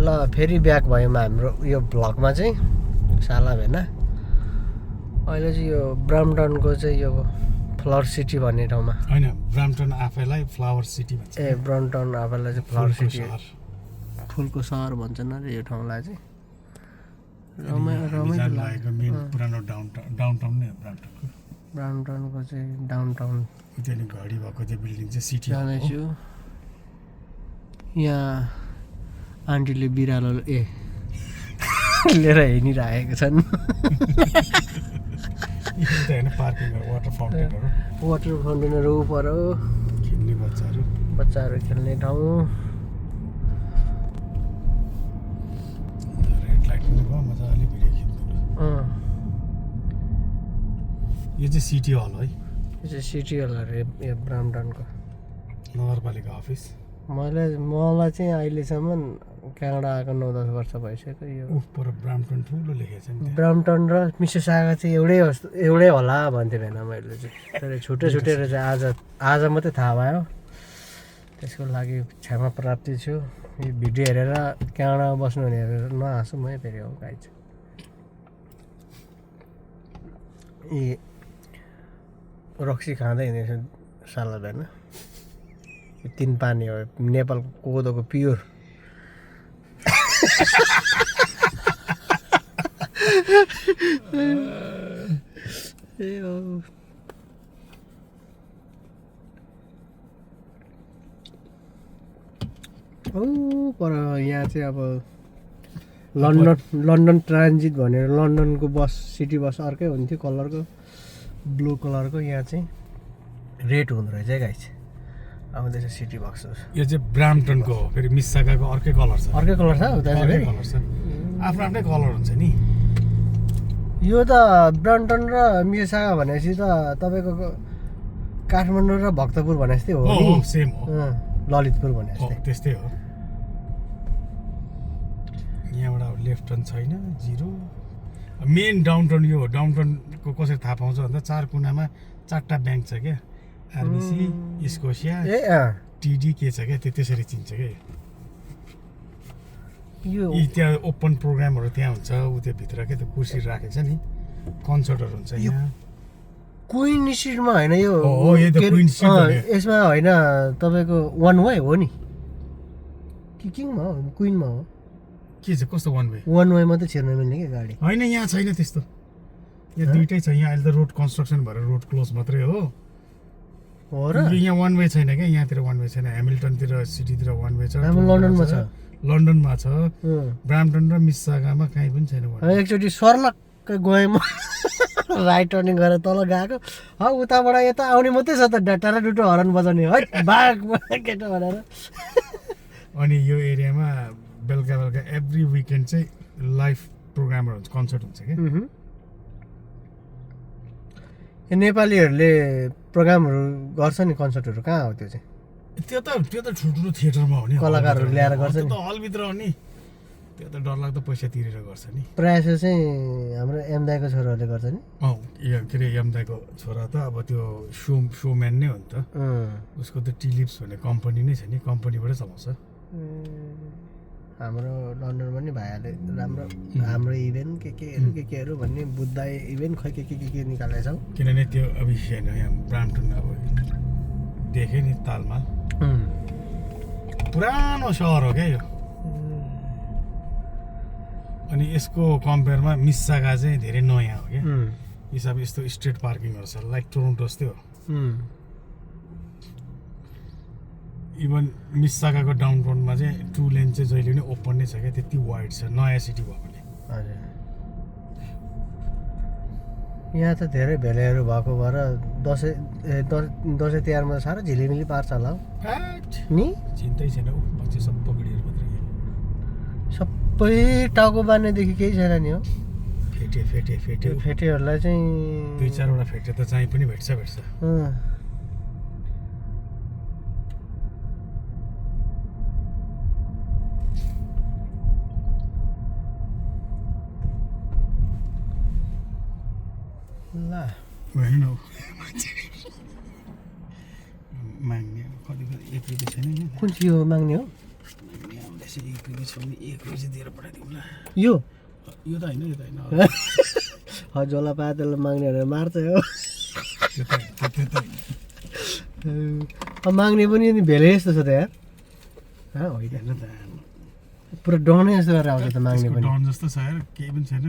ल फेरि ब्याक भयौँ हाम्रो यो भ्लगमा चाहिँ साला भेना अहिले चाहिँ यो ब्राम्पटनको चाहिँ यो फ्लावर सिटी भन्ने ठाउँमा होइन ब्राम्पटन आफैलाई फ्लावर सिटी भन्छ ए ब्राम्पटन आफैलाई चाहिँ फ्लावर सिटी सहर फुलको सहर भन्छन् अरे यो ठाउँलाई चाहिँ रमाइलो लागेको मेन पुरानो डाउनटाउन नै हो ब्राम्पटनको ब्राम्पटनको चाहिँ डाउनटाउन त्यहाँनिर घडी भएको त्यो बिल्डिङ चाहिँ सिटी जाँदैछु यहाँ आन्टीले बिरालो लिएर हिँडिरहेको छन् होइन पार्किङहरू वाटर फाउन्टेनहरू वाटर फाउन्टेनहरू पर खेल्ने बच्चाहरू खेल्ने ठाउँ रेड लाइट पनि भयो मजाले भिडियो खिच्नु यो चाहिँ सिटी हल है यो चाहिँ सिटी हल अरे यो ब्राम्पटनको नगरपालिका अफिस मलाई चाहिँ अहिलेसम्म क्यानाडा आएको 9-10 वर्ष भइसक्यो यो पर ब्राम्पटन ठुलो लेखेको छ नि ब्राम्पटन र मिसिसागा चाहिँ एउटै होला भन्थेँ होइन मैले चाहिँ तर छुटेर चाहिँ आज मात्रै थाहा भयो त्यसको लागि क्षमा प्राप्ति छु यो भिडियो हेरेर क्यानाडामा बस्नु भने हेरेर नहाँसु मै फेरि हो गाई चाहिँ यी रक्सी खाँदै हिँडेछ साला भएन तीन पानी हो नेपालको कोदोको प्योर पर यहाँ चाहिँ अब लन्डन ट्रान्जिट भनेर लन्डनको बस सिटी बस अर्कै हुन्थ्यो कलरको ब्लू कलरको यहाँ चाहिँ रेड हुँदो रहेछ गाइस आउँदैछ सिटी बक्स यो चाहिँ ब्राम्पटनको हो फेरि मिसिसागाको अर्कै कलर छ अर्कै कलर छ अर्कै कलर छ आफ्नो आफ्नै कलर हुन्छ नि यो त ब्राम्पटन र मिसिसागा भनेपछि त तपाईँको काठमाडौँ र भक्तपुर भने जस्तै हो नि सेम हो ललितपुर भने जस्तै त्यस्तै हो यहाँबाट लेफ्ट टर्न छैन जिरो मेन डाउनटाउन यो हो डाउनटाउनको कसरी थाहा पाउँछ भन्दा 4 कुनामा 4टा ब्याङ्क छ क्या आरबिसी स्कोसिया टिडी के छ क्या त्यसरी चिन्छ क्या यो त्यहाँ ओपन प्रोग्रामहरू त्यहाँ हुन्छ उ त्यो भित्र के त्यो कुर्सी राखेको छ नि कन्सर्टहरू हुन्छ यहाँ क्विन स्ट्रिटमा होइन यो यसमा होइन तपाईँको वान वे हो नि कि किङमा हो क्विनमा हो के छ कस्तो वान वे मात्रै छिर्न मिल्ने क्या गाडी होइन यहाँ छैन त्यस्तो यहाँ दुइटै छ यहाँ अहिले त रोड कन्स्ट्रक्सन भएर रोड क्लोज मात्रै हो र यहाँ वान वे छैन क्या यहाँतिर वान वे छैन हेमिल्टनतिर सिटीतिर वान वे छ लन्डनमा छ लन्डनमा छ ब्राम्पटन र मिसिसागामा कहीँ पनि छैन एकचोटि सर्लक्क गएँ म राइट टर्निङ गरेर तल गएको उताबाट यता आउने मात्रै छ त डाटा डुटो हरन बजाउने है बाघ केटा भनेर अनि यो एरियामा बेलुका एभ्री विकेन्ड चाहिँ लाइभ प्रोग्रामहरू हुन्छ कन्सर्ट हुन्छ क्या नेपालीहरूले प्रोग्रामहरू गर्छ नि कन्सर्टहरू कहाँ हो त्यो चाहिँ त्यो त ठुल्ठुलो थिएटरमा हो नि कलाकारहरू ल्याएर गर्छ नि हलभित्र हो नि त्यो त डरलाग्दो पैसा तिरेर गर्छ नि प्रायः जस्तो चाहिँ हाम्रो एमदाईको छोराहरूले गर्छ नि के अरे एमदाईको छोरा त अब त्यो सोम्यान नै हो नि त उसको त टिलिप्स भन्ने कम्पनी नै छ नि कम्पनीबाटै चलाउँछ हाम्रो लन्डनमा नि भाइहरूले राम्रो हाम्रो इभेन्ट केहरू भन्ने बुद्ध इभेन्ट खै के निकालेको छौँ किनभने त्यो अब हेर्नु यहाँ ब्राम्पटन अब देखेँ नि तालमा पुरानो सहर हो क्या यो अनि यसको कम्पेयरमा मिसिसागा चाहिँ धेरै नयाँ हो क्या हिसाब यस्तो स्ट्रिट पार्किङहरू छ लाइक टोरोन्टो जस्तै हो इभन मिसिसागाको डाउनटाउनमा चाहिँ 2 लेन चाहिँ जहिले पनि ओपन नै छ क्या त्यति वाइड छ नयाँ सिटी भएकोले हजुर यहाँ त धेरै भेलाइहरू भएको भएर दसैँ तिहारमा साह्रो झिलिमिली पार्छ होला नि चिन्तै छैन पछि सबै भिडियोहरू मात्रै सबै टाउको बान्नेदेखि केही छैन नि हो फेटे फेटेहरूलाई चाहिँ 2-4वटा फेटे त चाहिँ पनि भेट्छ हेर्नु माग्ने कति एक रुपियाँ छैन कुन चाहिँ हो माग्ने हो आउँदैछ 1 छ भने 1 रुपियाँ दिएर पठाइदिउँ ल यो यो त होइन झोला पातेले माग्ने भनेर मार्छ हो अब माग्ने पनि नि भेले जस्तो छ त यार होइन त पुरा डनै जस्तो गरेर आउँछ त माग्ने पनि डन जस्तो छ यार केही पनि छैन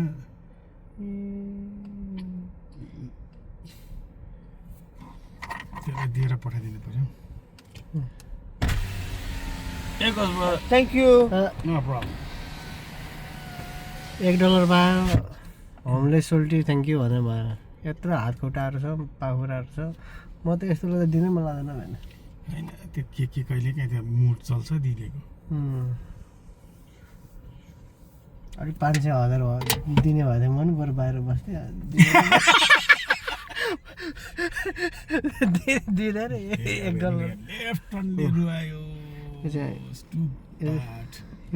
त्यसलाई दिएर पठाइदिनु पर्यो थ्याङ्क यू नो प्रब्लम $1 भयो होमलेस सोल्टी थ्याङ्क यू भनेर भयो यत्रो हात खुट्टाहरू छ पाखुराहरू छ म त यस्तोलाई त दिनै मन लाग्दैन होइन होइन त्यो के कहिले काहीँ त्यो मुड चल्छ दिदिएको अलिक 500,000 दिने भए चाहिँ म नि बरु बाहिर बस्थेँ दिँदैन $1 लेफ्ट टर्नले रुवायो यो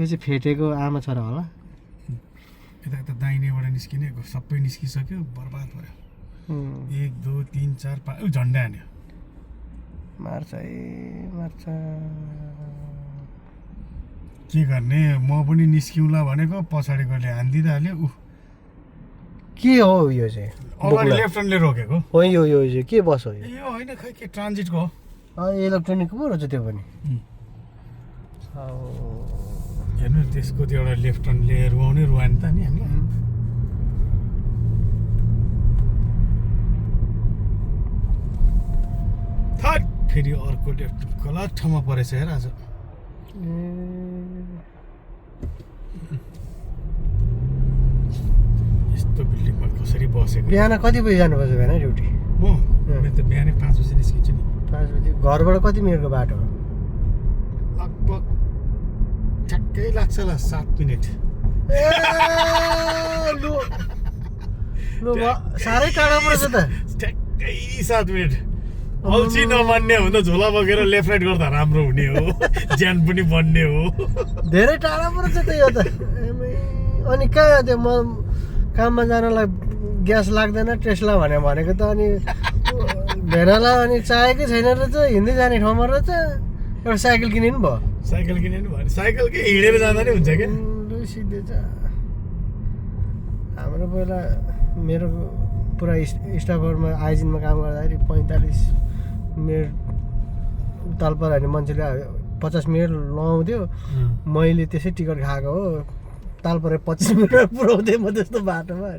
चाहिँ फेटेको आमा छोरा होला यता दाहिनेबाट निस्किने सबै निस्किसक्यो बर्बाद भयो 1 2 3 4 5 झन्डा हान्यो मार्छ है मार्छ के गर्ने म पनि निस्किउँला भनेको पछाडिकोले हानिदिइहाल्यो के हो यो चाहिँ अगाडि लेफ्ट टर्नले रोकेको हो यो चाहिँ के बस हो यो होइन खै के ट्रान्जिटको हो इलेक्ट्रोनिक पो रहेछ त्यो पनि हेर्नु त्यसको त्यो एउटा लेफ्ट टर्नले रुवाउने रुवानी त नि हामीलाई थट फेरि अर्को लेफ्ट गलत ठाउँमा परेछ हेर आज यस्तो बिल्डिङमा कसरी बसेको बिहान कति बजी जानुपर्छ बिहान ड्युटी म त बिहानै 5 बजी निस्किन्छु नि 5 बजी घरबाट कति मिनटको बाटो हो लगभग ठ्याक्कै लाग्छ ल 7 मिनट साह्रै टाढा पर्छ त ठ्याक्कै 7 मिनट अल्छी नमान्ने हो भने त झोला बोकेर लेफ्ट राइट गर्दा राम्रो हुने हो ज्यान पनि बन्ने हो धेरै टाढा पर्छ त यो त अनि कहाँ त्यो म काममा जानलाई ग्यास लाग्दैन टेस्ला भनेको त अनि भेनाला अनि चाहेकै छैन रहेछ हिँड्दै जाने ठाउँमा रहेछ एउटा साइकल किने नि भयो साइकल किने नि भयो साइकल के हिँडेर जाँदा नि हुन्छ क्या सिधै छ हाम्रो पहिला मेरो पुरा स्टाफहरूमा आइजिनमा काम गर्दाखेरि 45 मिनट उताल पर होइन मान्छेले 50 मिनट लगाउँथ्यो मैले त्यसै टिकट खाएको हो ताल परे 25 मिनट पुऱ्याउँथेँ म त्यस्तो बाटोमा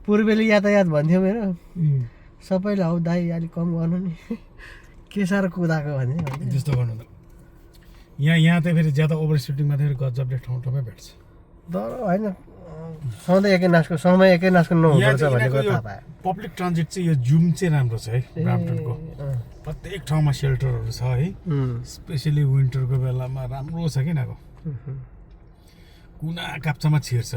पूर्वेली यातायात भन्थ्यो मेरो सबैले हौ दाइ अलिक कम गर्नु नि के साह्रो कुदाएको भने त्यस्तो गर्नु त यहाँ त फेरि ज्यादा ओभर सुटिङमा त फेरि गजबले ठाउँ ठाउँमै भेट्छ तर होइन सधैँ एकै नासको समय एकै नासको नहुँदो रहेछ भनेको थाहा पाएँ पब्लिक ट्रान्जिट चाहिँ यो जुम चाहिँ राम्रो छ है ब्राम्पटनको प्रत्येक ठाउँमा सेल्टरहरू छ है स्पेसली विन्टरको बेलामा राम्रो छ कि यिनीहरूको कुना काप्चामा छिर्छ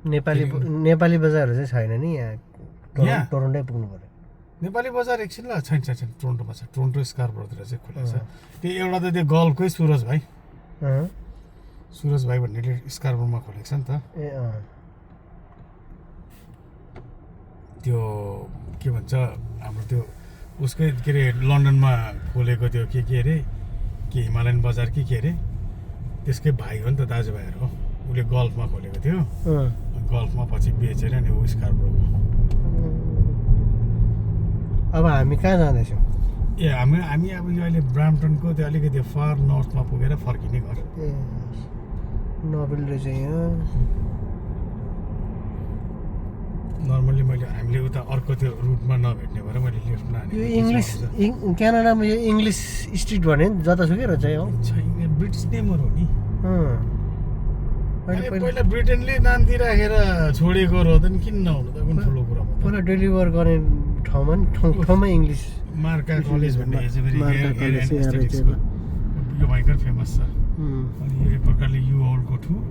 नेपाली बजारहरू चाहिँ छैन नि यहाँ टोरन्टै पुग्नु पर्यो नेपाली बजार एकछिन ल छैन टोरन्टोमा छ टोरन्टो स्कार्बरोतिर चाहिँ खुला छ त्यो एउटा त त्यो गल्फकै सुरज भाइ भन्नेले स्कार्बरोमा खोलेको छ नि त त्यो के भन्छ हाम्रो त्यो उसकै के अरे लन्डनमा खोलेको त्यो के अरे के हिमालयन बजार के अरे त्यसकै भाइ हो नि त दाजुभाइहरू हो उसले गल्फमा खोलेको थियो गल्फमा पछि बेचेर नि ऊ स्कार्बरोको अब हामी कहाँ जाँदैछौँ ए हामी अब यो अहिले ब्राम्पटनको त्यो अलिकति फार नर्थमा पुगेर फर्किने घर नोबेल रहेछ यहाँ नर्मल्ली हामीले उता अर्को त्यो रुटमा नभेट्ने भएर मैले लेफ्टमा यो इङ्ग्लिस क्यानाडामा यो इङ्ग्लिस स्ट्रिट भने जतासुकै रहेछ हो ब्रिटिस नेमहरू हो नि पहिला ब्रिटेनले नाम दिइराखेर छोडेको रह त नि किन नहुनु त कुन ठुलो कुरा पहिला डेलिभर गर्ने ठाउँमा इङ्ग्लिस मार्का कलेज भन्ने यो भयङ्कर फेमस छ अनि यो एक प्रकारले यु होलको ठुलो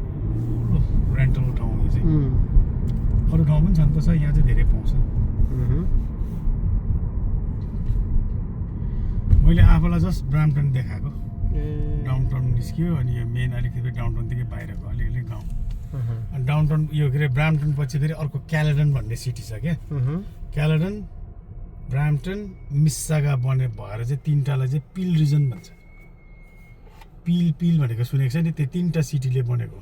रेन्टल ठाउँ यो चाहिँ अरू ठाउँ पनि छन् त छ यहाँ चाहिँ धेरै पाउँछ मैले आफूलाई जस्ट ब्राम्पटन देखाएको डाउन टाउन निस्क्यो अनि यो मेन अलिकति डाउन टाउनदेखि बाहिरको अलिअलि गाउँ अनि डाउनटाउन यो के अरे ब्राम्पटन पछि फेरि अर्को क्यालेडन भन्ने सिटी छ क्या क्यालेडन ब्राम्पटन मिस्सागा बने भएर चाहिँ तिनटालाई चाहिँ पिल रिजन भन्छ पिल भनेको सुनेको छ नि त्यो तिनटा सिटीले बनेको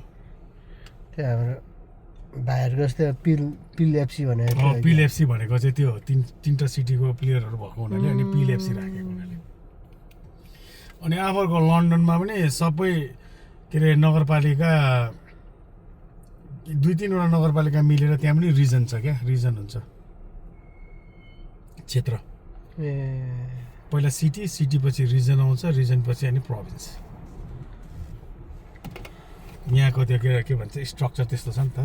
त्यो हाम्रो भाइहरूको जस्तै पिल एफसी भनेको पिल एफसी भनेको चाहिँ त्यो तिनटा सिटीको प्लेयरहरू भएको हुनाले अनि पिल एफसी राखेको हुनाले अनि आफ्टरको लन्डनमा पनि सबै के अरे नगरपालिका 2-3 वटा नगरपालिका मिलेर त्यहाँ पनि रिजन छ क्या रिजन हुन्छ क्षेत्र पहिला सिटी पछि रिजन आउँछ रिजन पछि अनि प्रोभिन्स यहाँको त्यो के भन्छ स्ट्रक्चर त्यस्तो छ नि त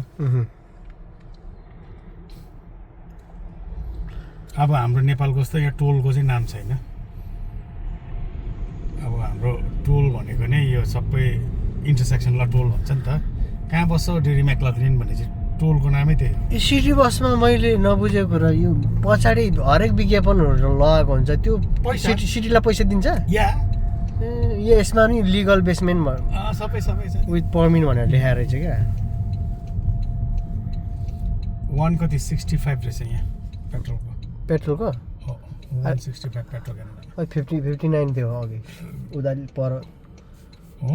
अब हाम्रो नेपालको जस्तो यहाँ टोलको चाहिँ नाम छैन अब हाम्रो टोल भनेको नै यो सबै इन्टरसेक्सनलाई टोल भन्छ नि त कहाँ बस्छ डेरी म्याक्लाफ्लिन भने चाहिँ टोलको नामै त्यही हो सिटी बसमा मैले नबुझेको कुरा यो पछाडि हरेक विज्ञापनहरू लगाएको हुन्छ त्यो सिटीलाई पैसा दिन्छ या यसमा नि लिगल बेसमेन्ट सबै छ विथ पर्मिट भनेर लेखाएर रहेछ क्या 1 कति 65 रहेछ यहाँ पेट्रोलको 165 पेट्रोल क्यान 59 थियो अघि उधारी पर हो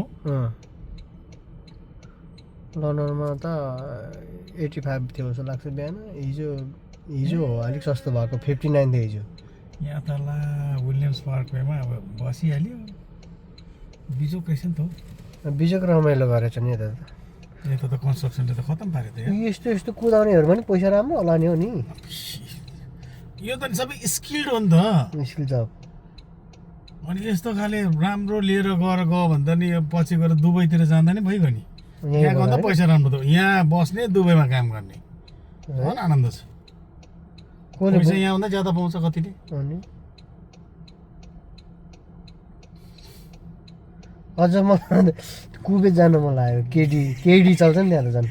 लन्डनमा त 85 थियो जस्तो लाग्छ बिहान हिजो हो अलिक सस्तो भएको 59 थियो हिजो यहाँ तल विलियम्स पार्कवेमा अब बसिहाल्यो बिजोक रहेछ नि त बिजोक रमाइलो गरेछ नि यता त कन्स्ट्रक्सनले त खतम पार्यो त यस्तो कुदाउनेहरू पनि पैसा राम्रो होला नि हो नि यो त सबै स्किल्ड हो नि त स्किल जब अनि यस्तो खाले राम्रो लिएर गयो भन्दा नि पछि गएर दुबईतिर जाँदा नि भइगयो नि यहाँ गर्दा पैसा राम्रो त यहाँ बस्ने दुबईमा काम गर्ने झन् आनन्द छ पैसा यहाँ आउँदा ज्यादा पाउँछ कतिले अनि अझ मलाई कुबेत जानु मन लाग्यो केडी चल्छ नि त्यहाँ त झन्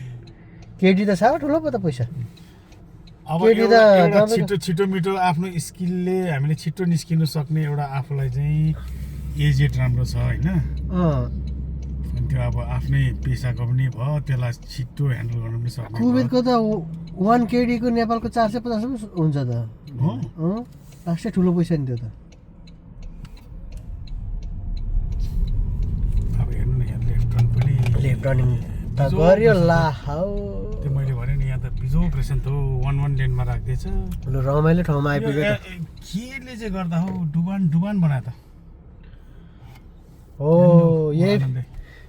केडी त साह्रो ठुलो पो त पैसा अब एउटा छिटो मिठो आफ्नो स्किलले हामीले छिटो निस्किनु सक्ने एउटा आफूलाई चाहिँ एजेट राम्रो छ होइन अनि त्यो अब आफ्नै पेसाको पनि भयो त्यसलाई छिटो ह्यान्डल गर्नु पनि सक्ने कुबेतको त 1 केडी को नेपालको 450 हुन्छ त लास्टै ठुलो पैसा नि त्यो त अब हेर्नु न यहाँ लेफ्ट टर्निङ त गर्यो ला हाउ त्यो मैले भने नि यहाँ त बिजोक रहेछ नि त 1 लेनमा राख्दैछ लु रमाइलो ठाउँमा आइपुग्यो त केले चाहिँ गर्दा हो डुबान बनायो त हो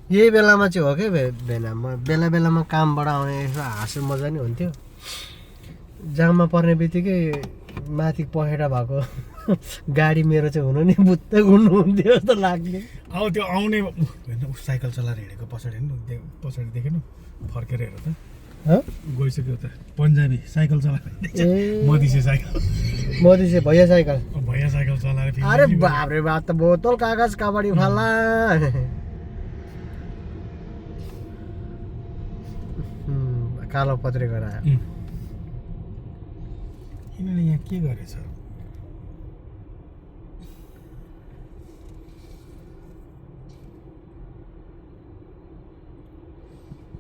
यही बेलामा चाहिँ हो क्या बेलामा कामबाट आउने यसो हाँसो मजा नि हुन्थ्यो जाममा पर्ने बित्तिकै माथि पखेटा भएको गाडी मेरो चाहिँ हुनु नि बुत्तै उड्नु हुन्थ्यो जस्तो लाग्ने अब त्यो आउने साइकल चलाएर हिँडेको पछाडि देखेन फर्केर हेर त गइसक्यो त पन्जाबी साइकल चलाएर मधिसे भैया साइकल चलाएर अरे बाप्रे बाप त बोतल कागज कबड्डी फाला कालो पत्रे गरायो यिनीहरूले यहाँ के गरेछ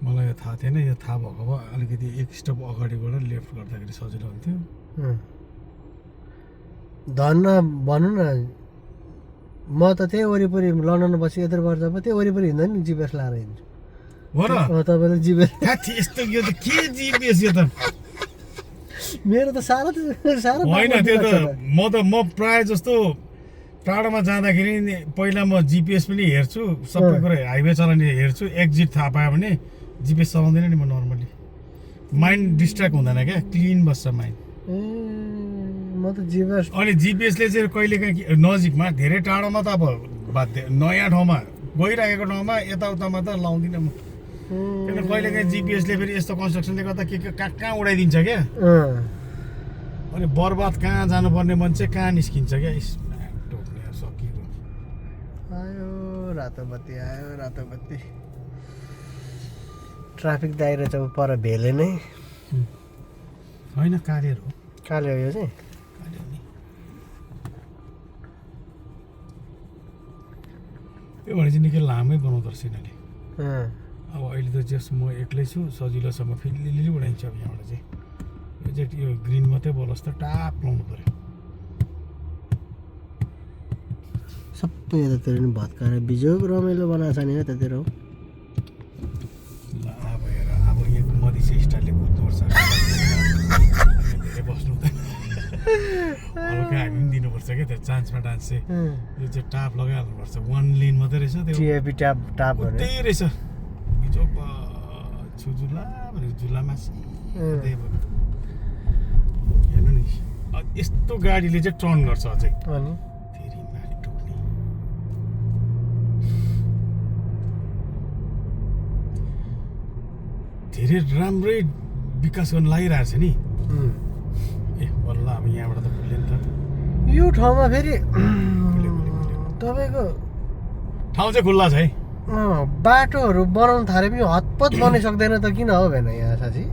मलाई यो थाहा थिएन यो थाहा भएको भए अलिकति एक स्टेप अगाडिबाट लेफ्ट गर्दाखेरि सजिलो हुन्थ्यो धन्न भनौँ न म त त्यही वरिपरि लन्डन बसी यत्रो वर्ष भयो त्यही वरिपरि हिँड्दा नि जिपिएस लाएर हिँड्छु हो र तपाईँले जिपिएस यस्तो यो त के जिपिएस यो त मेरो त साह्रो होइन त्यो त म प्राय जस्तो टाढोमा जाँदाखेरि पहिला म जिपिएस पनि हेर्छु सबै कुरा हाइवे चलाउने हेर्छु एक्जिट थाहा पायो भने जिपिएस चलाउँदैन नि म नर्मली माइन्ड डिस्ट्र्याक्ट हुँदैन क्या क्लिन बस्छ माइन्ड म त जिपिएस अनि जिपिएसले चाहिँ कहिलेकाहीँ नजिकमा धेरै टाढोमा त अब बाध्य नयाँ ठाउँमा गइराखेको ठाउँमा यताउतामा त लाउँदिनँ म किन कहिलेकाहीँ जिपिएसले फेरि यस्तो कन्स्ट्रक्सनले गर्दा के कहाँ उडाइदिन्छ क्या अनि बर्बाद कहाँ जानुपर्ने मान्छे कहाँ निस्किन्छ क्या सकिएको आयो रातो बत्ती ट्राफिक दाइरा चाहिँ पर भेले नै होइन कालेर हो काले हो यो चाहिँ त्यो भने चाहिँ निकै लामै बनाउँदो रहेछ यिनीहरूले अब अहिले त जस्ट म एक्लै छु सजिलोसम्म फेरि लिली उडाइन्छ अब यहाँबाट चाहिँ यो चाहिँ यो ग्रिन मात्रै बोलोस् त टाप लाउनु पऱ्यो सबै यतातिर नि भत्काएर बिजोग रमाइलो बनाएको छ नि यतातिर हो ल अब हेर अब यहाँ मधेसी स्टाइलले कुद्नुपर्छ धेरै बस्नु त हल्का हामी पनि दिनुपर्छ क्या त्यो चान्समा डान्स चाहिँ यो चाहिँ टाप लगाइहाल्नुपर्छ 1 लेन मात्रै रहेछ त्यो टिएपी ट्याप टाप भने त्यही रहेछ बिजोग छुजुला भने जुलामा हेर्नु नि यस्तो गाडीले चाहिँ टर्न गर्छ अझै अनि फेरि माथि टोक्ने धेरै राम्रै विकास गर्न लागिरहेको छ नि ए बल्ल अब यहाँबाट त खुल्यो नि त यो ठाउँमा फेरि तपाईँको ठाउँ चाहिँ खुल्ला छ है बाटोहरू बनाउनु थाले पनि हतपत बन्नै सक्दैन त किन हो भएन यहाँ साँच्ची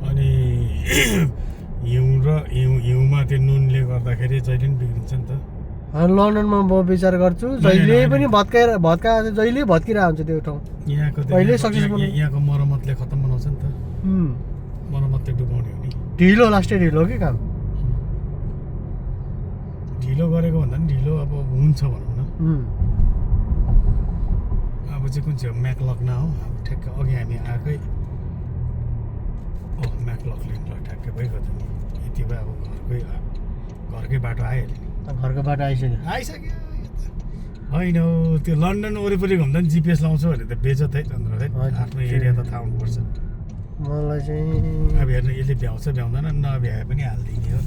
अनि हिउँमा त्यो नुनले गर्दाखेरि जहिले पनि बिग्रिन्छ नि त लन्डनमा म विचार गर्छु जहिले पनि भत्काएर जहिले भत्किरहेको हुन्छ त्यो ठाउँ यहाँको अहिले सक्सेसफुल यहाँको मरम्मतले खत्तम बनाउँछ नि त मरम्मतले डुबाउने हो नि ढिलो लास्टै ढिलो के काम ढिलो गरेको भन्दा पनि ढिलो अब हुन्छ भनौँ न अब चाहिँ कुन चाहिँ म्याकलकना हो अब ठ्याक्क अघि हामी आएकै म्याकलकले ल ठ्याक्कै भइगयो त नि यति भए अब घरकै बाटो आइहाल्यो नि घरको बाटो आइसक्यो होइन हौ त्यो लन्डन वरिपरि घुम्दा नि जिपिएस लाउँछु भने त बेजत है चन्द्र है आफ्नो एरिया त थाहा हुनुपर्छ मलाई चाहिँ अब हेर्नु यसले भ्याउँछ भ्याउँदैन नभ्याए पनि हालिदिने हो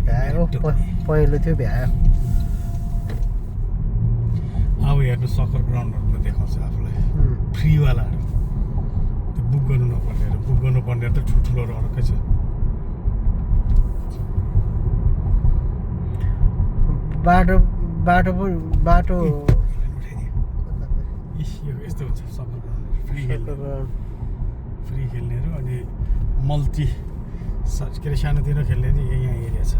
भ्यायो पहिलो थियो भ्यायो अब हेर्नु सकर ग्राउन्डहरूमा देखाउँछ आफूलाई फ्रीवालाहरू त्यो बुक गर्नु नपर्नेहरू बुक गर्नुपर्नेहरू त ठुल्ठुलोहरू अर्कै छ बाटो यस्तो हुन्छ सकर ग्राउन्ड फ्री खेल्नेहरू अनि मल्टी के अरे सानोतिनो खेल्ने नि यहाँ एरिया छ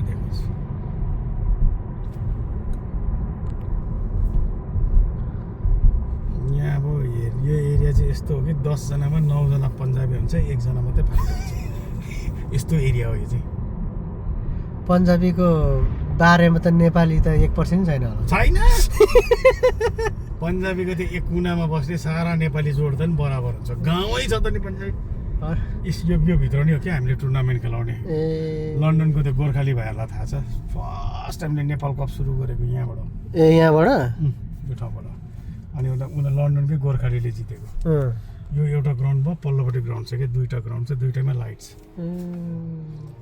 देखाउँछु यहाँ अब यो एरिया चाहिँ यस्तो हो कि 10 जनामा 9 जना पन्जाबी हुन्छ 1 जना मात्रै फाल्टो हुन्छ यस्तो एरिया हो यो चाहिँ पन्जाबीको बारेमा त नेपाली त 1% छैन होला छैन पन्जाबीको त्यो एक कुनामा बस्ने सारा नेपाली जोड्दा नि बराबर हुन्छ गाउँै छ त नि पन्जाबी यो भित्र नि हो क्या हामीले टुर्नामेन्ट खेलाउने लन्डनको त्यो गोर्खाली भाइहरूलाई थाहा छ फर्स्ट हामीले नेपाल कप सुरु गरेको यहाँबाट यहाँबाट यो ठाउँबाट अनि उनीहरू लन्डनकै गोर्खालीले जितेको यो एउटा ग्राउन्ड भयो पल्लोपट्टि ग्राउन्ड छ क्या 2टा ग्राउन्ड छ 2टैमा लाइट छ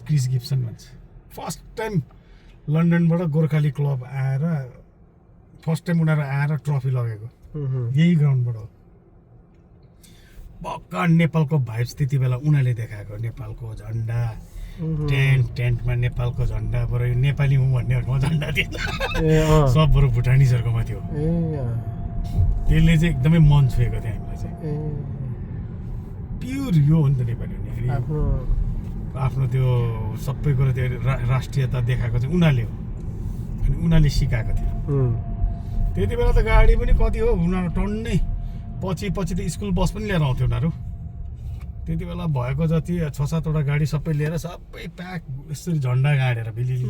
क्रिस गिब्सन भन्छ फर्स्ट टाइम लन्डनबाट गोर्खाली क्लब आएर फर्स्ट टाइम उनीहरू आएर ट्रफी लगेको यही ग्राउन्डबाट हो पक्का नेपालको भाइब्स त्यति बेला उनीहरूले देखाएको नेपालको झन्डा टेन्टमा नेपालको झन्डा बरु नेपाली हुँ भन्नेहरूमा झन्डा थियो सब बरु भुटानिजहरूकोमा थियो त्यसले चाहिँ एकदमै मन छुएको थियो हामीलाई चाहिँ प्युर यो हो नि त नेपाली हुने आफ्नो त्यो सबै कुरो त्यो राष्ट्रियता देखाएको चाहिँ उनीहरूले हो अनि उनीहरूले सिकाएको थियो त्यति बेला त गाडी पनि कति हो उनीहरू टन्नै पछि त स्कुल बस पनि लिएर आउँथ्यो उनीहरू त्यति बेला भएको जति 6-7वटा गाडी सबै लिएर सबै प्याक यसरी झन्डा गाडेर बिलिली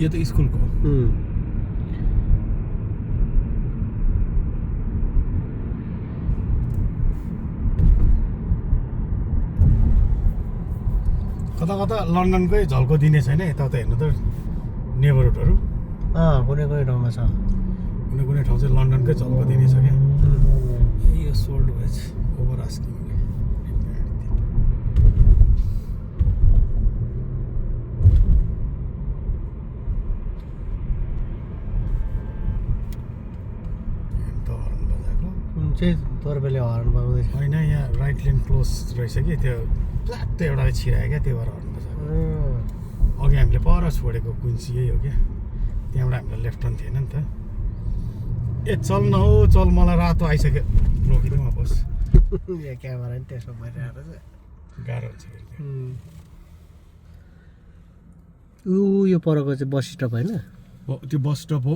यो त स्कुलको कता लन्डनकै झल्को दिने छैन यताउता हेर्नु त नेबरहुडहरू कुनै ठाउँमा छ कुनै ठाउँ चाहिँ लन्डनकै झल्को दिने छ क्या यो सोल्ड भएछ ओभर आस्किङ चाहिँ तरबेले हर्न बजाउँदैछ होइन यहाँ राइट लेन क्लोज रहेछ कि त्यो प्लाट एउटा छिरायो क्या त्यो भएर हर्न बजाएको अघि हामीले पर छोडेको कुन्सी यही हो क्या त्यहाँबाट हामीलाई लेफ्ट टर्न थिएन नि त ए चल न हौ चल मलाई रातो आइसक्यो रोकिदिउँ अब बस यहाँ क्यामेरा नि त्यसो भइरहेको छ गाह्रो हुन्छ फेरि त्यो। यो परको चाहिँ बस स्टप होइन हो त्यो बस स्टप हो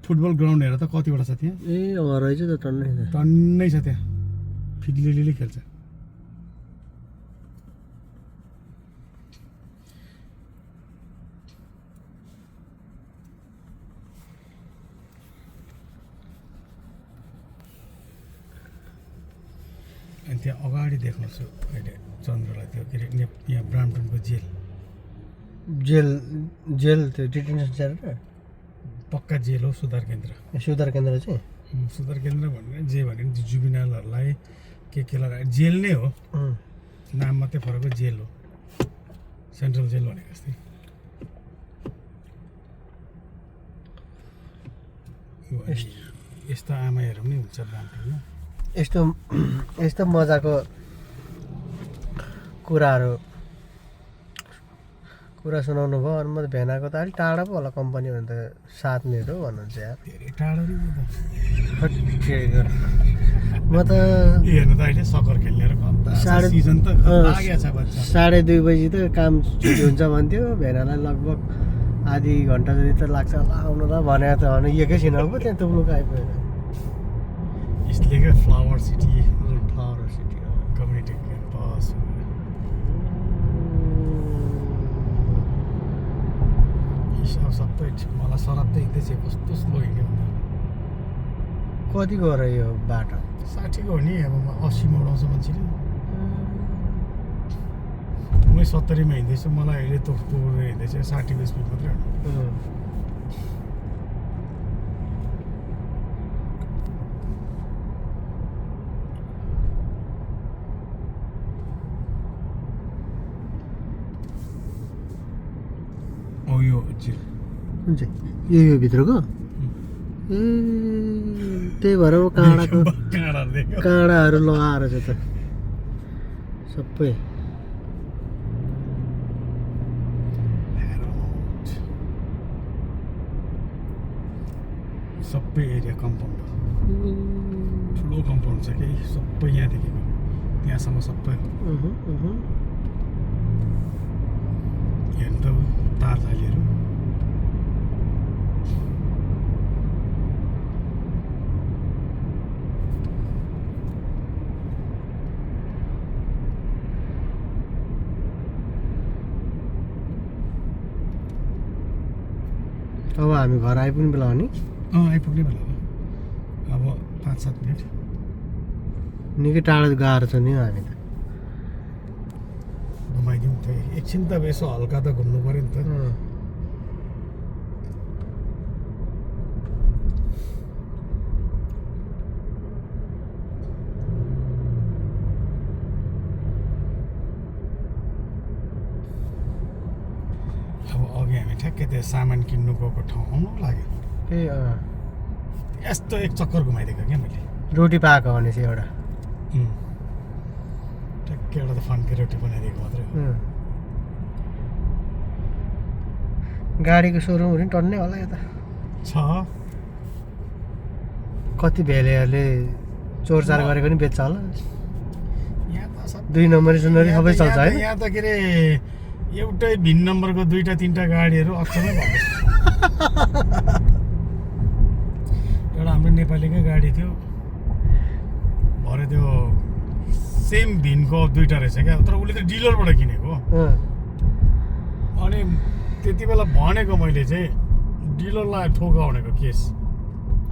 फुटबल ग्राउन्ड हेर त कतिवटा छ त्यहाँ ए रहेछ त टन्नै छ टन्नै छ त्यहाँ फिलिले खेल्छ अनि त्यहाँ अगाडि देखाउँछु अहिले चन्द्रलाई त्यो के अरे यहाँ ब्राम्पटनको जेल जेल त्यो डिटेन्सन सेन्टर पक्का जेल हो सुधार केन्द्र सुधार केन्द्र चाहिँ सुधार केन्द्र भनेर जे भने नि जुबिनालहरूलाई के लगाएर जेल नै हो नाम मात्रै फरक हो जेल हो सेन्ट्रल जेल भनेको जस्तै यस्तो आमाहरू पनि हुन्छ ब्राम्पटनमा यस्तो मजाको कुरा सुनाउनु भयो अनि म त भेनाको त अलिक टाढा पो होला कम्पनी भने त 7 मिनेट हो भन्नुहुन्छ यार धेरै टाढो नि म त हेर्नु त अहिले सकर खेल्नेहरू सिजन त लागेको छ बच्चा 2:30 बजी त काम छुट्टी हुन्छ भन्थ्यो भेनालाई लगभग आधी घन्टा जति त लाग्छ होला आउनु त भनेको त भने एकैछिन अब त्यहाँ तुप्लुक आइपुग्यो यसले क्या फ्लावर सिटी हो कम्युनिटी क्याम्पस हिसाब सबै मलाई सराप्दै हिँड्दैछ कस्तो स्लो हिँड्यो भन्दा कतिको हो र यो बाटो 60 को हो नि अब 80 मा उडाउँछ मान्छेले म 70 मा हिँड्दैछु मलाई अहिले तोक्तो हिँड्दैछ 60 को स्पिड मात्रै हो यो कुन चाहिँ यो भित्रको ए त्यही भएर काँडाहरू लगाएर चाहिँ त सबै एरिया कम्पाउन्ड ठुलो कम्पाउन्ड छ कि सबै यहाँदेखिको त्यहाँसम्म सबै हेर्नु त तार झालीहरू अब हामी घर आइपुग्ने बेला हो नि आइपुग्ने बेला हो अब 5-7 मिनट निकै टाढो गएर छ नि हामी त घुमाइदिउँ त एकछिन त यसो हल्का त घुम्नु पऱ्यो नि त अब अघि हामी ठ्याक्कै त्यो सामान किन्नु गएको ठाउँ आउनु लाग्यो ए यस्तो एक चक्कर घुमाइदिएको क्या मैले रोटी पाएको भनेपछि एउटा ठ्याक्कै एउटा त फन्के रोटी बनाइदिएको मात्रै हो गाडीको सोरुम पनि टन्नै होला यता छ कति भेलेहरूले चोरचार गरेको नि बेच्छ होला यहाँ त 2 नम्बरी सुनरी सबै चल्छ होइन यहाँ त के अरे एउटै भिन नम्बरको 2-3टा गाडीहरू अक्षमै भएको एउटा हाम्रो नेपालीकै गाडी थियो भरे त्यो सेम भिनको 2टा रहेछ क्या तर उसले त डिलरबाट किनेको अनि त्यति बेला भनेको मैले चाहिँ डिलरलाई ठोकाउनेको केस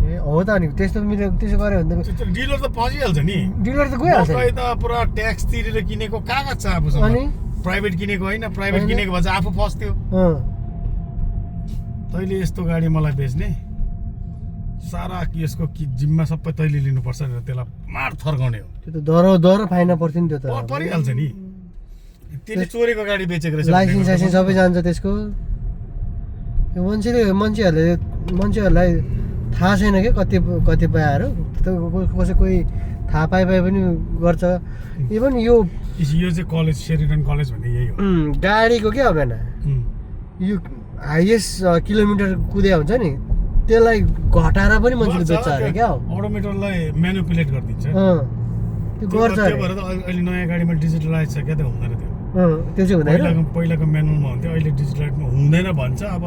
ए हो त नि त्यस्तो मिलेको त्यसो गऱ्यो भने त डिलर त फसिहाल्छ नि डिलर त गइहाल्छ खै त पुरा ट्याक्स तिरेर किनेको कागज छ आफूसँग अनि प्राइभेट किनेको होइन प्राइभेट किनेको भए चाहिँ आफू फस्थ्यो तैँले यस्तो गाडी मलाई बेच्ने सारा यसको जिम्मा सबै तैँले लिनुपर्छ भनेर त्यसलाई मार थर्काउने हो त्यो त दरो फाइना पर्थ्यो नि त्यो त परिहाल्छ नि त्यसले चोरेको गाडी बेचेको रहेछ लाइसेन्स सबै जान्छ त्यसको मान्छेहरूलाई थाहा छैन क्या कतिपयहरू कसै कोही थाहा पाए पनि गर्छ इभन यो चाहिँ कलेज शेरिटन कलेज भन्ने यही हो गाडीको क्या भएन यो हाइएस्ट किलोमिटर कुदे हुन्छ नि त्यसलाई घटाएर पनि मान्छेले बेच्छ अरे क्या अटोमिटरलाई म्यानिपुलेट गरिदिन्छ त्यो गर्छ त्यो भएर त अहिले नयाँ गाडीमा डिजिटलाइज छ क्या त हुँदैन त्यो त्यो चाहिँ हुँदैन पहिलाको म्यानुअलमा हुन्थ्यो अहिले डिजिटलाइजमा हुँदैन भन्छ अब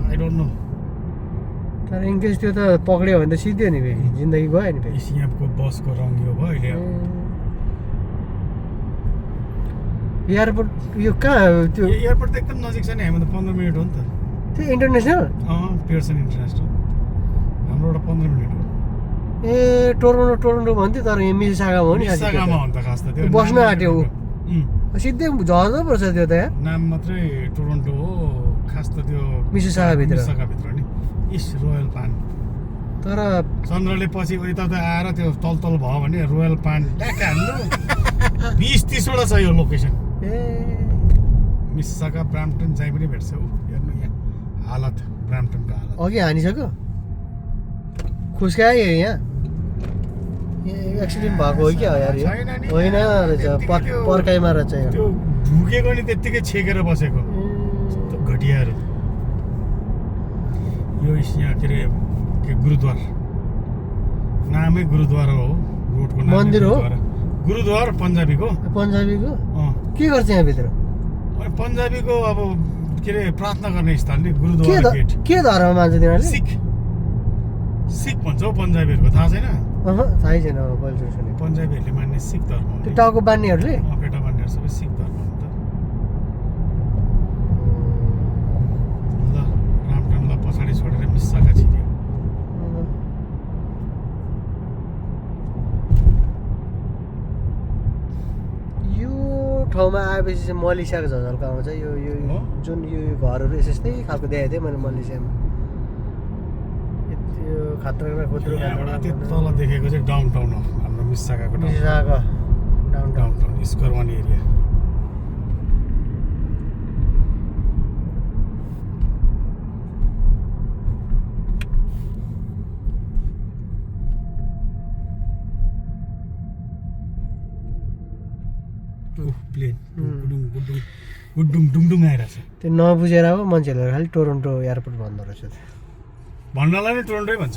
आई डोन्ट नो तर इनकेस त्यो त पक्रियो भने त सिद्धि हो नि फेरि जिन्दगी गयो नि फेरि सिएमको बसको रङ यो भयो अहिले एयरपोर्ट यो कहाँ त्यो एयरपोर्ट त एकदम नजिक छ नि हामी त 15 मिनट हो नि त त्यो इन्टरनेसनल पियर्सन इन्टरनेसनल हाम्रोबाट 15 मिनट हो ए टोरन्टो भन्थ्यो तर यहाँ मिसिसागा हो नि मिसिसागामा हो नि त खास त त्यो बस्न आँट्यो सिधै झर्नु पर्छ त्यो त यहाँ नाम मात्रै टोरन्टो हो खास त त्यो मिसिसागाभित्र नि इस्ट रोयल पान तर चन्द्रले पछि यता त आएर त्यो तल भयो भने रोयल पान ट्याक्क हान्नु 20-30 वटा छ यो लोकेसन मिसिसागा ब्राम्पटन चाहिँ पनि भेट्छ हेर्नु यहाँ हालत ब्राम्पटनको हालत अघि हानिसक्यो खुस्कायो यहाँ एक्सिडेन्ट भएको हो क्या यार होइन रहेछ पर्खाइमा रहेछ त्यो ढुकेको नि त्यत्तिकै छेकेर बसेको कस्तो घटियाहरू यो यहाँ के अरे गुरुद्वार नामै गुरुद्वार हो रोडको नाम मन्दिर हो गुरुद्वार पन्जाबीको के गर्छ यहाँ भित्र पन्जाबीको अब के अरे प्रार्थना गर्ने स्थल नि गुरुद्वार गेट के धर्म मान्छ तिनीहरूले सिख भन्छ हौ पन्जाबीहरूको थाहा छैन थाहै छैन पहिलो सुने पन्जाबीहरूले मान्ने सिख धर्म हो त्यो टाउको बान्नेहरूले पेटा बान्नेहरू सबै सिख धर्म हो नि त ल रामटनलाई पछाडि छोडेर मिसिसागा छिर्यो यो ठाउँमा आएपछि चाहिँ मलेसियाको झझल्का आउँछ यो जुन यो घरहरू यस्तै खालको देखाएको थिएँ मैले मलेसियामा खतरा खुद्रो त्यो तल देखेको चाहिँ डाउन टाउन हो हाम्रो मिसिसागाको downtown square 1 area plane गुडुङ आइरहेछ त्यो नबुझेर अब मान्छेहरूले खालि टोरन्टो एयरपोर्ट भन्दो रहेछ भन्नलाई नै टोरन्टै भन्छ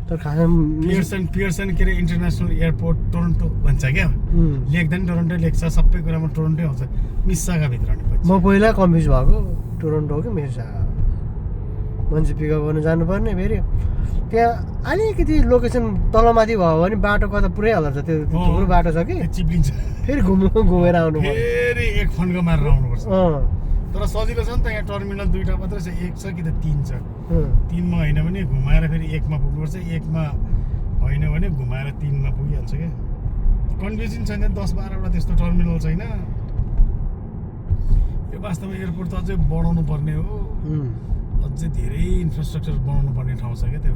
तर खासमा पियर्सन के अरे इन्टरनेसनल एयरपोर्ट टोरन्टो भन्छ क्या लेख्दा नि टोरन्टो लेख्छ सबै कुरामा टोरन्टै आउँछ मिसिसागाभित्र नि म पहिला कन्फ्युज भएको टोरन्टो हो कि मिसिसागा मान्छे पिकअप गर्नु जानुपर्ने फेरि त्यहाँ अलिकति लोकेसन तलमाथि भयो भने बाटो कता पुरै हाल्छ त्यो थुप्रो बाटो छ कि चिप्लिन्छ फेरि घुमेर आउनु फेरि एक फन्को मारेर आउनुपर्छ तर सजिलो छ नि त यहाँ टर्मिनल 2टा मात्रै छ एक छ कि त 3 छ 3मा होइन भने घुमाएर फेरि 1मा पुग्नुपर्छ 1मा होइन भने घुमाएर 3मा पुगिहाल्छ क्या कन्फ्युजन छैन 10-12 वटा त्यस्तो टर्मिनल छैन यो वास्तवमा एयरपोर्ट त अझै बढाउनु पर्ने हो अझै धेरै इन्फ्रास्ट्रक्चर बनाउनु पर्ने ठाउँ छ क्या त्यो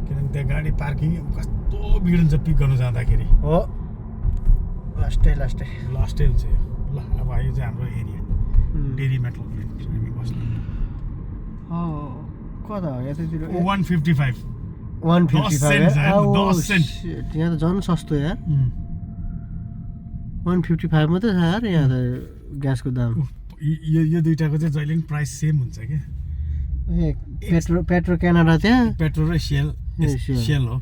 किनभने त्यहाँ गाडी पार्किङ कस्तो भिड हुन्छ पिक गर्नु जाँदाखेरि हो लास्टै हुन्छ यो ल अब यो चाहिँ हाम्रो एरिया डेरी मेट्रोपोलिटन हामी बस्नु कता हो यतातिर 155 यहाँ त झन् सस्तो यार 155 मात्रै छ यार यहाँ त ग्यासको दाम यो दुईटाको चाहिँ जहिले पनि प्राइस सेम हुन्छ क्या पेट्रो क्यानाडा त्यहाँ पेट्रो र सेल हो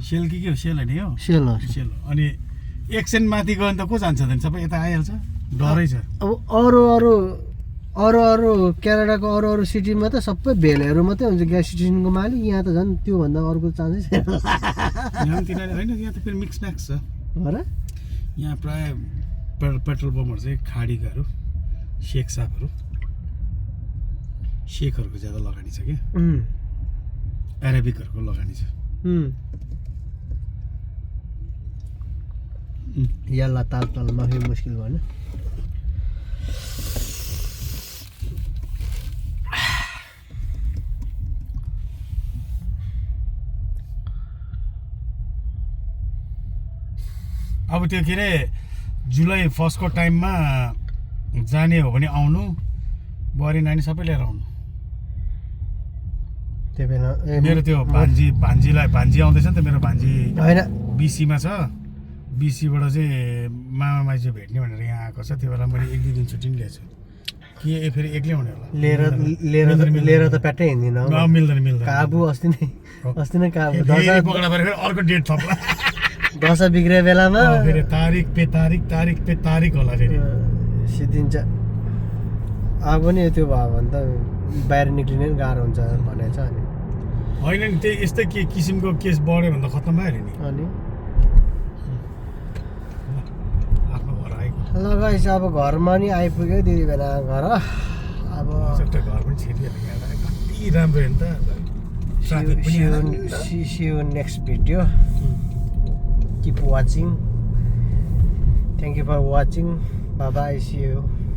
सेल के हो सेल होइन यो सेल हो अनि 1 सेन्ट माथि गयो भने त को जान्छ त सबै यता आइहाल्छ डरै छ अब अरू क्यानाडाको अरू सिटीमा त सबै भेलहरू मात्रै हुन्छ ग्यास स्टेसनको मालिक यहाँ त झन् त्योभन्दा अर्को चान्सै छैन तिनीहरू होइन यहाँ त फेरि मिक्स म्याक्स छ हो र यहाँ प्रायः पेट्रोल पम्पहरू चाहिँ खाडीकाहरू शेखहरूको ज्यादा लगानी छ क्या एराबिकहरूको लगानी छ यल्ला ताल नफे मुस्किल भएन अब त्यो के अरे जुलाई 1 को टाइममा जाने हो भने आउनु बुहारी नानी सबै लिएर आउनु मेरो त्यो भान्जी आउँदैछ नि त मेरो भान्जी होइन बीसीमा छ बीसीबाट चाहिँ मामा माइजू भेट्ने भनेर यहाँ आएको छ त्यो बेला मैले 1-2 दिन छुट्टी पनि लिएको छु के फेरि एक्लै हुने होला लिएर त प्याट्टै हिँड्दिनँ मिल्दैन काबु अस्ति नै काबु फेरि पक्रा परेर फेरि अर्को डेट थप्ला दशा बिग्रे बेलामा फेरि तारिक पे तारिक होला फेरि सिद्धिन्छ। अब पनि त्यो भयो भने त बाहिर निक्लिने पनि गाह्रो हुन्छ भनेको छ अनि होइन नि त्यही यस्तै के किसिमको केस बढ्यो भने त खत्तम भइहाल्यो नि अनि आफ्नो घर आएको ल गाइस अब घरमा नि आइपुग्यो दिदी बेला घर अब घर पनि छिरिहाल्यो कति राम्रो हेर्नु त ट्राफिक पनि see you next video. Keep watching. Thank you for watching. Bye bye. See you.